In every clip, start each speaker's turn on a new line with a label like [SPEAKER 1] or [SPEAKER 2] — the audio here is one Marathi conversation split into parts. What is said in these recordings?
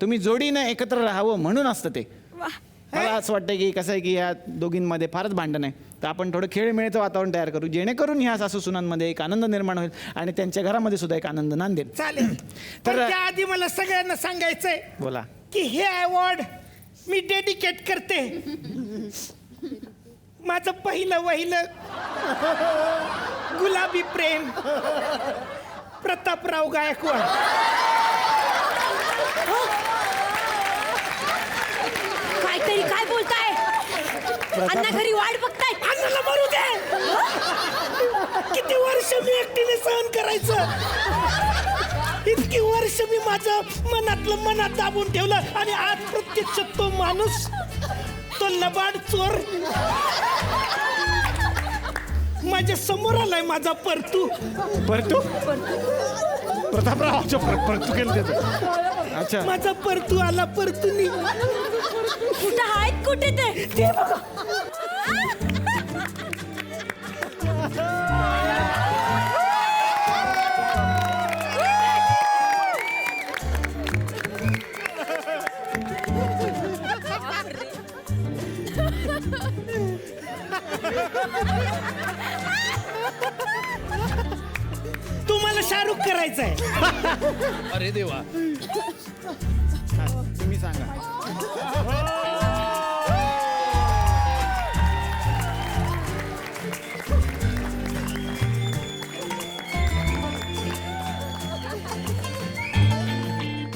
[SPEAKER 1] तुम्ही जोडीनं एकत्र राहावं म्हणून असतं ते. मला असं वाटतं की कसं आहे की या दोघींमध्ये फारच भांडण आहे, तर आपण थोडं खेळमेळीचं वातावरण तयार करू जेणेकरून ह्या सासू सुनांमध्ये एक आनंद निर्माण होईल आणि त्यांच्या घरामध्ये सुद्धा एक आनंद नांदेल.
[SPEAKER 2] चालेल. तर त्याआधी मला सगळ्यांना सांगायचंय
[SPEAKER 1] बोला.
[SPEAKER 2] की हे अवॉर्ड मी डेडिकेट करते माझं पहिलं वहिलं गुलाबी प्रेम प्रतापराव गायकवाड.
[SPEAKER 3] काहीतरी काय बोलताय? अण्णा घरी वाट बघताय.
[SPEAKER 2] अण्णाला मरू दे. किती वर्ष मी एकटीने सहन करायचं. इतकी वर्ष मी माझं मनातलं मनात दाबून ठेवलं आणि आज प्रत्यक्ष तो माणूस, तो लबाड चोर माझ्या समोर आलाय. माझा परतू
[SPEAKER 1] प्रतापरावच्या परतू केलं त्याचं. अच्छा,
[SPEAKER 2] माझा परतू आला. परतूनी
[SPEAKER 3] कुठं आहेत? कुठे ते बघा.
[SPEAKER 2] तुम्हाला शाहरुख करायचंय.
[SPEAKER 4] अरे देवा.
[SPEAKER 1] तुम्ही सांगा.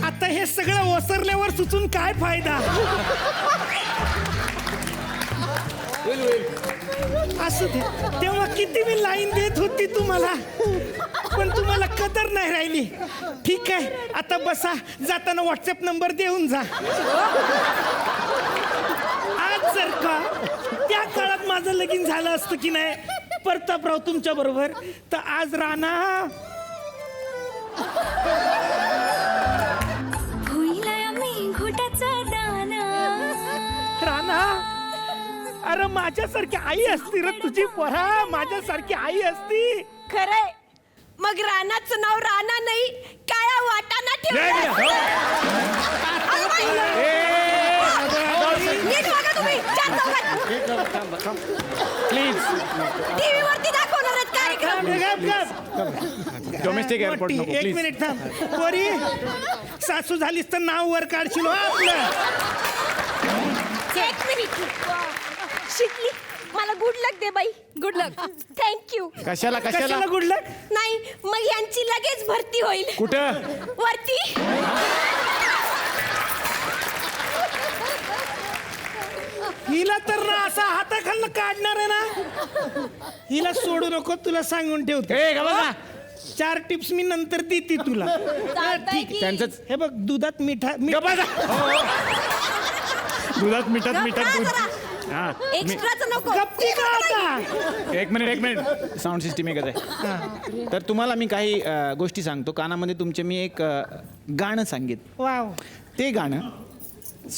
[SPEAKER 2] आता हे सगळं ओसरल्यावर सुचून काय फायदा. असू दे. तेव्हा किती मी लाईन देत होती तुम्हाला, पण तुम्हाला कदर नाही राहिली. ठीक आहे, आता बसा. जाताना व्हॉट्सअप नंबर देऊन जा. आज जर का त्या काळात माझं लगीन झालं असतं की नाही प्रतापराव तुमच्या बरोबर, तर आज राणा राणा. अरे माझ्यासारखी आई असती रे तुझी पोरा. माझ्यासारखी आई असती.
[SPEAKER 3] खरंय. मग रानाचं नाव राणा नाही, काळा वाटाणा ठेवलं. नीट बघा तुम्ही. चार चौघात
[SPEAKER 1] प्लीज.
[SPEAKER 3] टीव्ही वरती दाखवणार आहेत कार्यक्रम.
[SPEAKER 1] डोमेस्टिक एअरपोर्ट नको
[SPEAKER 2] एक
[SPEAKER 1] प्लीज.
[SPEAKER 2] मिनिट थांब. पोरी, सासू झालीस तर नाव वर काढशील हो आपलं.
[SPEAKER 3] एक मिनिट. शिकली. मला गुड लक दे बाई. गुड लक. थँक्यू.
[SPEAKER 1] कशाला कशाला
[SPEAKER 2] कशाला गुड लक?
[SPEAKER 3] नाही, मग यांची लगेच भरती होईल.
[SPEAKER 1] कुठं?
[SPEAKER 3] वरती.
[SPEAKER 2] हिला तर ना असा हाताखालनं काढणार आहे ना. हिला सोडू नको. तुला सांगून ठेवतो.
[SPEAKER 1] ए का बघा.
[SPEAKER 2] 4 टिप्स मी नंतर देते तुला.
[SPEAKER 3] चालतंय की.
[SPEAKER 1] त्यांचंच
[SPEAKER 2] हे बघ, दुधात मिठा
[SPEAKER 1] दुधात मिठात दूध. हा
[SPEAKER 3] एक्स्ट्राचं नको.
[SPEAKER 2] गप्पी का आता.
[SPEAKER 1] एक मिनिट. साऊंड सिस्टीम एकच आहे. तर तुम्हाला मी काही गोष्टी सांगतो. कानामध्ये तुमचे मी एक गाणं सांगेन.
[SPEAKER 2] वाव.
[SPEAKER 1] ते गाणं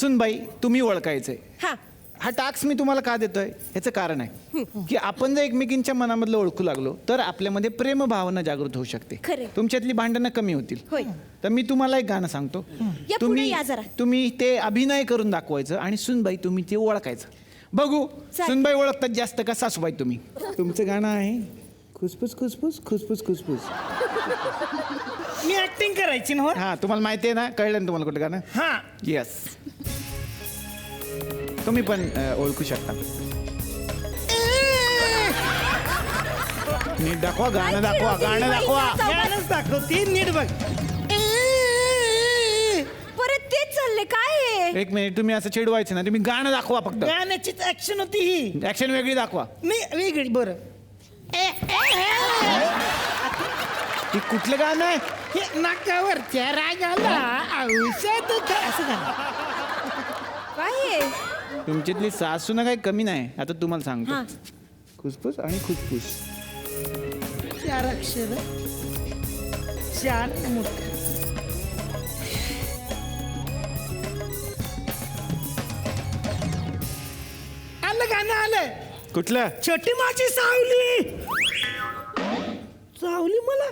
[SPEAKER 1] सुनबाई तुम्ही ओळखायचंय.
[SPEAKER 3] हा.
[SPEAKER 1] हा टास्क मी तुम्हाला का देतोय ह्याचं कारण आहे की आपण जर एकमेकींच्या मनामधलं ओळखू लागलो तर आपल्यामध्ये प्रेम भावना जागृत होऊ शकते.
[SPEAKER 3] खरंय.
[SPEAKER 1] तुमच्यातली भांडणं कमी होतील.
[SPEAKER 3] होय.
[SPEAKER 1] तर मी तुम्हाला एक गाणं सांगतो.
[SPEAKER 3] या पुढे या जरा.
[SPEAKER 1] तुम्ही ते अभिनय करून दाखवायचं आणि सुनबाई तुम्ही ते ओळखायचं. बघू सुनबाई ओळखतात जास्त का सासूबाई तुम्ही. तुमचं गाणं आहे खुसफुस खुसफुस खुसफुस खुसफुस.
[SPEAKER 2] मी ऍक्टिंग करायची ना. हो.
[SPEAKER 1] हा तुम्हाला माहिती आहे ना. कळलं ना तुम्हाला कुठं गाणं.
[SPEAKER 2] हा.
[SPEAKER 1] येस. तुम्ही पण ओळखू शकता. नीट दाखवा. गाणं दाखवा.
[SPEAKER 2] यानंच दाखवते. नीट बघ.
[SPEAKER 3] परत तेच चालले काय आहे?
[SPEAKER 1] एक मिनिट. तुम्ही असं चिडवायचं ना. तुम्ही गाणं दाखवा फक्त.
[SPEAKER 2] गाण्याचीच ऍक्शन होती ही.
[SPEAKER 1] ऍक्शन वेगळी दाखवा.
[SPEAKER 2] नाही वेगळी. बरं.
[SPEAKER 1] ती कुठलं गाणं आहे?
[SPEAKER 2] हे नाकावरच्या रागाला औषध असं गाणं.
[SPEAKER 3] काय आहे?
[SPEAKER 1] तुमच्यातली सासू ना काही कमी नाही. आता तुम्हाला सांगतो.
[SPEAKER 3] हा.
[SPEAKER 1] खुसफुस आणि खुसफुस.
[SPEAKER 2] 4 अक्षर 4 मोठे. आलं गाणं आलं.
[SPEAKER 1] कुठलं?
[SPEAKER 2] छोटी माझी सावली. चावली मला.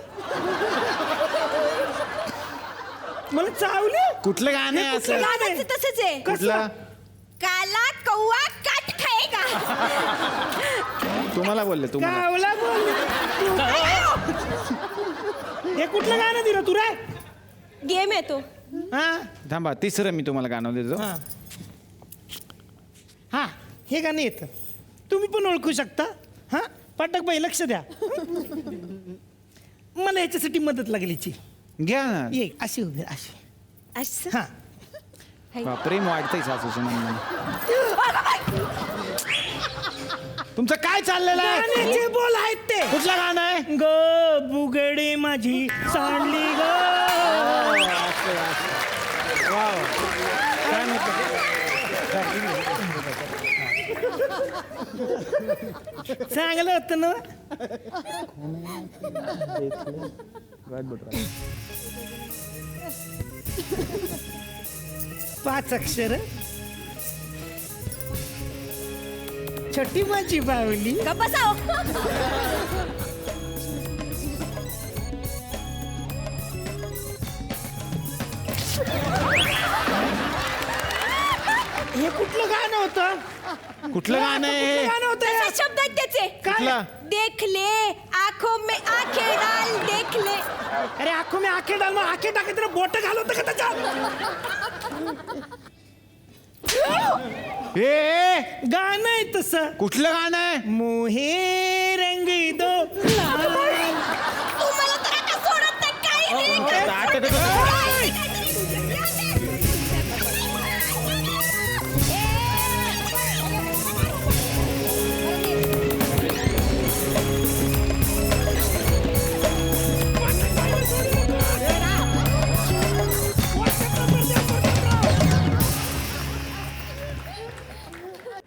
[SPEAKER 2] मला चावली.
[SPEAKER 1] कुठलं गाणं आहे
[SPEAKER 2] कुठलं
[SPEAKER 1] असं?
[SPEAKER 2] गाणं आहे?
[SPEAKER 3] तसंच आहे.
[SPEAKER 1] कुठलं?
[SPEAKER 3] काला कौवा काट खाएगा.
[SPEAKER 1] तुम्हाला बोलले तुम्हाला.
[SPEAKER 2] कावला बोल. हे कुठलं गाणं दिलं तू रे?
[SPEAKER 3] गेम आहे तो.
[SPEAKER 2] हा
[SPEAKER 1] थांबा, तिसरं मी तुम्हाला गाणं देतो.
[SPEAKER 2] हा हा हे गाणं येतं, तुम्ही पण ओळखू शकता. हा पाठक बाई लक्ष द्या. मला याच्यासाठी मदत लागली ची.
[SPEAKER 1] घ्या ना.
[SPEAKER 2] ये अशी उभी राहा, अशी.
[SPEAKER 3] असं.
[SPEAKER 2] हा
[SPEAKER 1] प्रेम वाढतंय सासू सुनांमध्ये. तुमचं काय चाललेलं आहे?
[SPEAKER 2] गाण्याचे बोल आहेत ते.
[SPEAKER 1] कुठलं गाणं आहे?
[SPEAKER 2] ग बुगडी माझी सांडली ग.
[SPEAKER 1] काय म्हणतो?
[SPEAKER 2] चांगलं होतं ना. पाच अक्षर. छोटी माझी बावली.
[SPEAKER 3] गप्प बसाव.
[SPEAKER 2] हे कुठलं गाणं होतं?
[SPEAKER 1] कुठलं गाणं आहे
[SPEAKER 2] कुठलं
[SPEAKER 1] हे?
[SPEAKER 2] गाणं होतं हे?
[SPEAKER 3] तसे शब्द आहेत त्याचे.
[SPEAKER 1] कुठलं?
[SPEAKER 3] देख ले आंखों में आंखें डाल देख ले.
[SPEAKER 2] अरे आखो मी आखे डाल मग आखे टाके तर बोट घालवतं का त्याच्यात?
[SPEAKER 1] ए,
[SPEAKER 2] गाणं आहे तसं.
[SPEAKER 1] कुठलं गाणं आहे?
[SPEAKER 2] मोहे रंग दो लाल.
[SPEAKER 3] तुम्हाला तर आता सोडत नाही काही नाही.
[SPEAKER 1] आता कसं-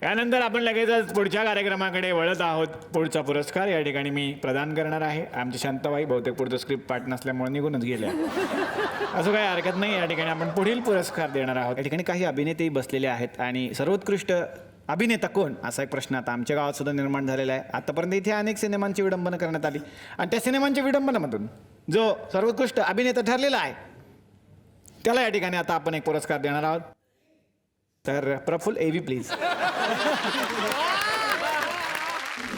[SPEAKER 1] यानंतर आपण लगेचच पुढच्या कार्यक्रमाकडे वळत आहोत. पुढचा पुरस्कार या ठिकाणी मी प्रदान करणार आहे. आमची शांताबाई बहुतेक पुढचं स्क्रिप्ट पाठ नसल्यामुळे निघूनच गेल्या. असं काही हरकत नाही. या ठिकाणी आपण पुढील पुरस्कार देणार आहोत. या ठिकाणी काही अभिनेतेही बसलेले आहेत आणि सर्वोत्कृष्ट अभिनेता कोण असा एक प्रश्न आता आमच्या गावात सुद्धा निर्माण झालेला आहे. आतापर्यंत इथे अनेक सिनेमांची विडंबना करण्यात आली आणि त्या सिनेमांच्या विडंबनामधून जो सर्वोत्कृष्ट अभिनेता ठरलेला आहे त्याला या ठिकाणी आता आपण एक पुरस्कार देणार आहोत. तर प्रफुल्ल एव्ही प्लीज.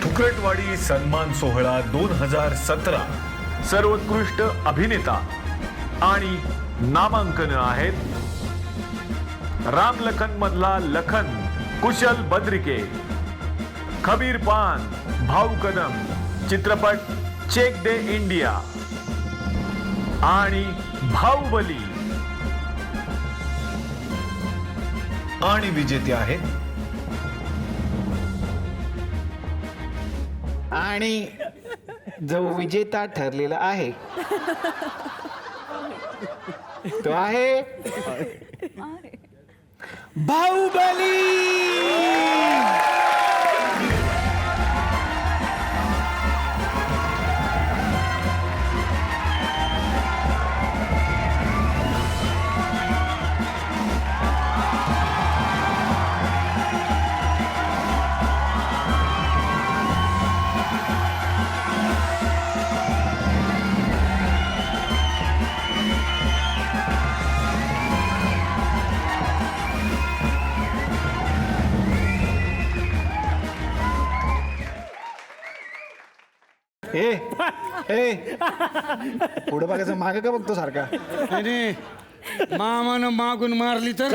[SPEAKER 5] फुकटवाडी सन्मान सोहळा 2017 सर्वोत्कृष्ट अभिनेता आणि नामांकन आहेत. राम लखन मधला लखन कुशल बद्रिके, खबीर पान भाऊ कदम चित्रपट चेक दे इंडिया आणि बाहुबली. आणि विजेते आहेत
[SPEAKER 1] आणि जो विजेता ठरलेला आहे तो आहे बाहुबली. ए पुढे बघायचं मागे का बघतो सारखा?
[SPEAKER 6] मामानं मागून मारली तर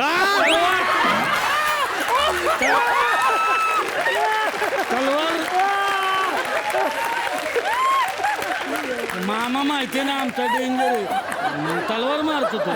[SPEAKER 6] तलवार. मामा माहिती ना आमचा डेंजर आहे, तलवार मारतो तो.